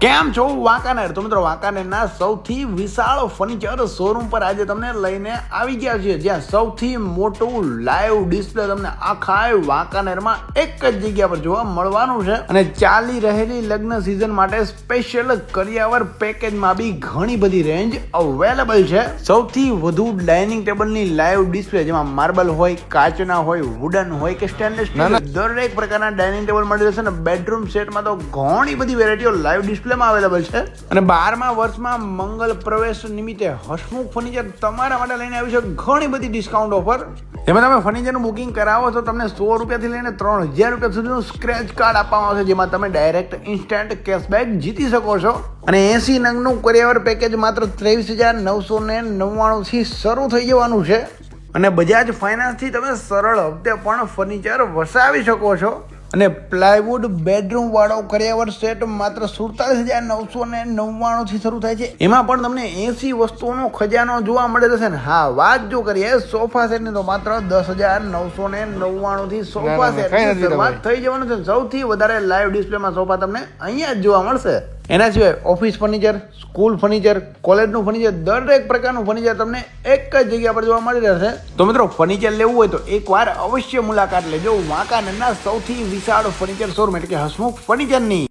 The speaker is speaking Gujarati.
કેમ છો વાંકાનેર? તો મિત્રો વાંકાનેરના સૌથી વિશાળ ફર્નિચર શોરૂમ પર આજે તમને લઈને આવી ગયા છીએ, જ્યાં સૌથી મોટું લાઈવ ડિસ્પ્લે તમને આખા વાંકાનેરમાં એક જ જગ્યા પર જોવા મળવાનું છે. અને ચાલી રહેલી લગ્ન સિઝન માટે સ્પેશિયલ કરિયાવર પેકેજમાં બી ઘણી બધી રેન્જ અવેલેબલ છે. સૌથી વધુ ડાઇનિંગ ટેબલની લાઈવ ડિસ્પ્લે, જેમાં માર્બલ હોય, કાચના હોય, વુડન હોય કે સ્ટેનલેસ સ્ટીલ, દરેક પ્રકારના ડાઇનિંગ ટેબલ મળી જશે. અને બેડરૂમ સેટમાં તો ઘણી બધી વેરાયટીઓ લાઈવ ડિસ્પ્લે અવેલેબલ છે. અને 12મા વર્ષમાં મંગલ પ્રવેશ નિમિત્તે હસમુખ ફર્નિચર તમારા માટે લઈને આવ્યું છે ઘણી બધી ડિસ્કાઉન્ટ ઓફર. જેમાં તમે ફર્નિચરનું બુકિંગ કરાવો તો તમને 100 રૂપિયાથી લઈને 3000 રૂપિયા સુધીનું સ્ક્રેચ કાર્ડ આપવામાં આવશે, જેમાં તમે ડાયરેક્ટ ઇન્સ્ટન્ટ કેશબેક જીતી શકો છો. અને 80 નંગનું કરિયાવર પેકેજ માત્ર 23,999 થી શરૂ થઈ જવાનું છે. અને બજાજ ફાઇનાન્સથી તમે સરળ હપ્તે પણ ફર્નિચર વસાવી શકો છો. અને પ્લાયવુડ બેડરૂમ વાળો કરિયાવર સેટ માત્ર 47,999 થી શરૂ થાય છે. એમાં પણ તમને 80 વસ્તુઓનો ખજાનો જોવા મળે છે. ને હા, વાત જો કરીએ સોફા સેટની, તો માત્ર 10,999 થી સોફા સેટની શરૂઆત થઈ જવાનું છે. સૌથી વધારે લાઈવ ડિસ્પ્લેમાં સોફા તમને અહીંયા જ જોવા મળશે. એના સિવાય ઓફિસ ફર્નિચર, સ્કૂલ ફર્નિચર, કોલેજનું ફર્નિચર, દરેક પ્રકારનું ફર્નિચર તમને એક જ જગ્યા પર જોવા મળી રહેશે. તો મિત્રો, ફર્નિચર લેવું હોય તો એકવાર અવશ્ય મુલાકાત લેજો વાંકાનેરના સૌથી વિશાળ ફર્નિચર શોરૂમ એટલે કે હસમુખ ફર્નિચરની.